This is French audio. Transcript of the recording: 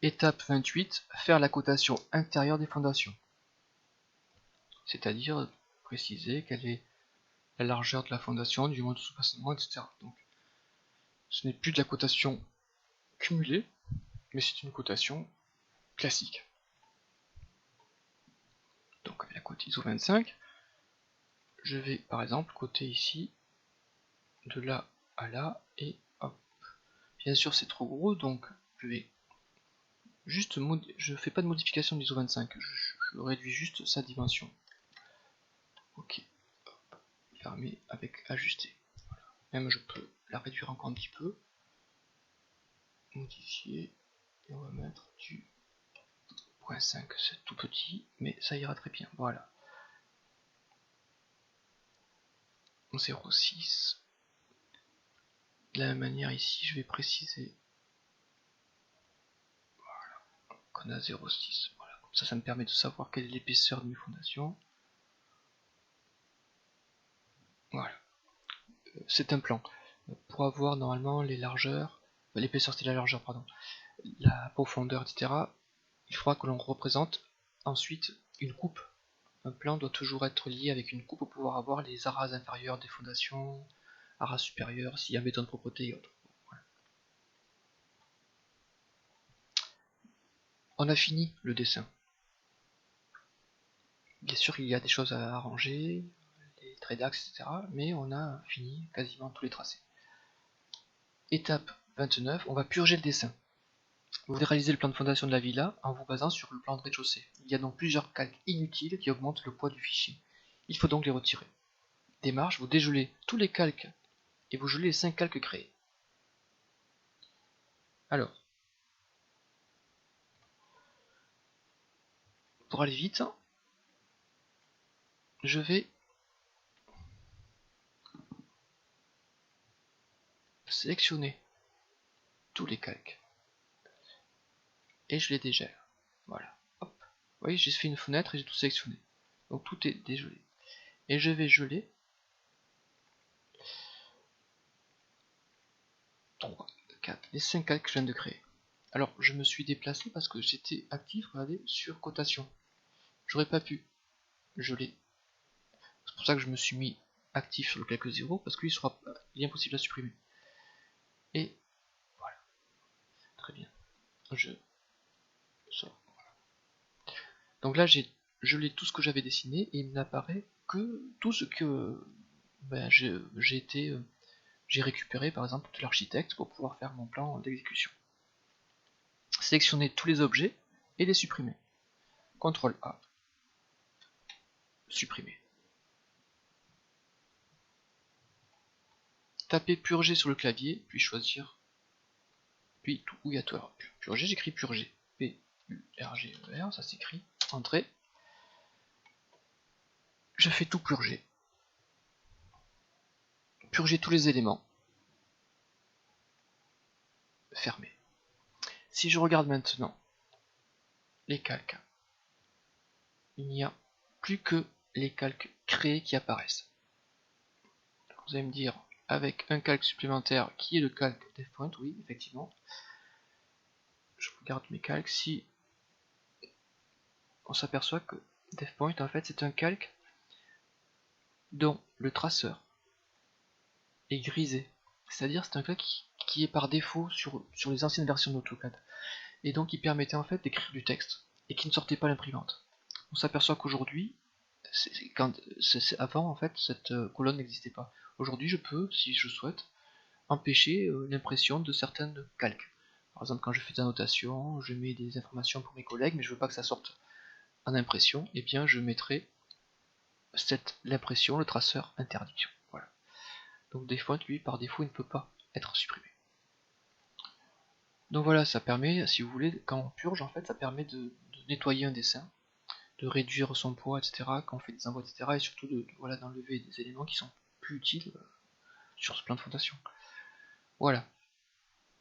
Étape 28, faire la cotation intérieure des fondations. C'est-à-dire préciser quelle est la largeur de la fondation, du mode de soubassement, etc. Donc, ce n'est plus de la cotation cumulée, mais c'est une cotation classique. Donc avec la cote ISO 25, je vais par exemple coter ici de là à là et hop. Bien sûr c'est trop gros, donc je vais juste je fais pas de modification de l'ISO 25, je réduis juste sa dimension. Ok, fermer avec ajuster. Voilà. Même je peux la réduire encore un petit peu. Modifier et on va mettre du 0.5, c'est tout petit, mais ça ira très bien. Voilà. 0.6. De la même manière ici, je vais préciser qu'on a 0.6. Voilà. Comme ça me permet de savoir quelle est l'épaisseur de mes fondations. Voilà. C'est un plan. Pour avoir normalement les largeurs, l'épaisseur c'est la largeur, pardon, la profondeur, etc., il faudra que l'on représente ensuite une coupe. Un plan doit toujours être lié avec une coupe pour pouvoir avoir les arras inférieurs des fondations, arras supérieurs, s'il y a béton de propreté et autres. Voilà. On a fini le dessin. Bien sûr, il y a des choses à arranger, les traits d'axe, etc., mais on a fini quasiment tous les tracés. Étape 29, on va purger le dessin. Vous allez réaliser le plan de fondation de la villa en vous basant sur le plan de rez-de-chaussée. Il y a donc plusieurs calques inutiles qui augmentent le poids du fichier. Il faut donc les retirer. Démarche, vous dégelez tous les calques et vous gelez les 5 calques créés. Alors, pour aller vite, je vais sélectionner tous les calques et je les dégèle. Voilà. Hop. Vous voyez, j'ai fait une fenêtre et j'ai tout sélectionné. Donc tout est dégelé. Et je vais geler 3, 4, les 5 calques que je viens de créer. Alors je me suis déplacé parce que j'étais actif, regardez, sur cotation. J'aurais pas pu geler. C'est pour ça que je me suis mis actif sur le calque 0 parce qu'il est impossible à supprimer. Et voilà. Très bien. Je sors. Donc là j'ai gelé tout ce que j'avais dessiné et il n'apparaît que tout ce que j'ai récupéré par exemple de l'architecte pour pouvoir faire mon plan d'exécution. Sélectionner tous les objets et les supprimer. CTRL A. Supprimer. Taper purger sur le clavier, puis choisir, puis tout où il y a tout. Alors, purger, j'écris purger. P-U-R-G-E-R, ça s'écrit. Entrée. Je fais tout purger. Purger tous les éléments. Fermer. Si je regarde maintenant les calques, il n'y a plus que les calques créés qui apparaissent. Vous allez me dire, avec un calque supplémentaire qui est le calque DevPoint, oui, effectivement. Je regarde mes calques, si on s'aperçoit que DevPoint, en fait, c'est un calque dont le traceur est grisé. C'est-à-dire c'est un calque qui est par défaut sur les anciennes versions d'AutoCAD. Et donc il permettait en fait d'écrire du texte et qui ne sortait pas l'imprimante. On s'aperçoit qu'aujourd'hui, avant en fait cette colonne n'existait pas. Aujourd'hui je peux, si je souhaite, empêcher l'impression de certaines calques. Par exemple quand je fais des annotations, je mets des informations pour mes collègues, mais je veux pas que ça sorte en impression, et bien je mettrai l'impression, le traceur interdiction. Voilà. Donc des fois, lui, par défaut, il ne peut pas être supprimé. Donc voilà, ça permet, si vous voulez, quand on purge, en fait, ça permet de nettoyer un dessin, de réduire son poids, etc., quand on fait des envois, etc., et surtout voilà, d'enlever des éléments qui sont plus utiles sur ce plan de fondation. Voilà.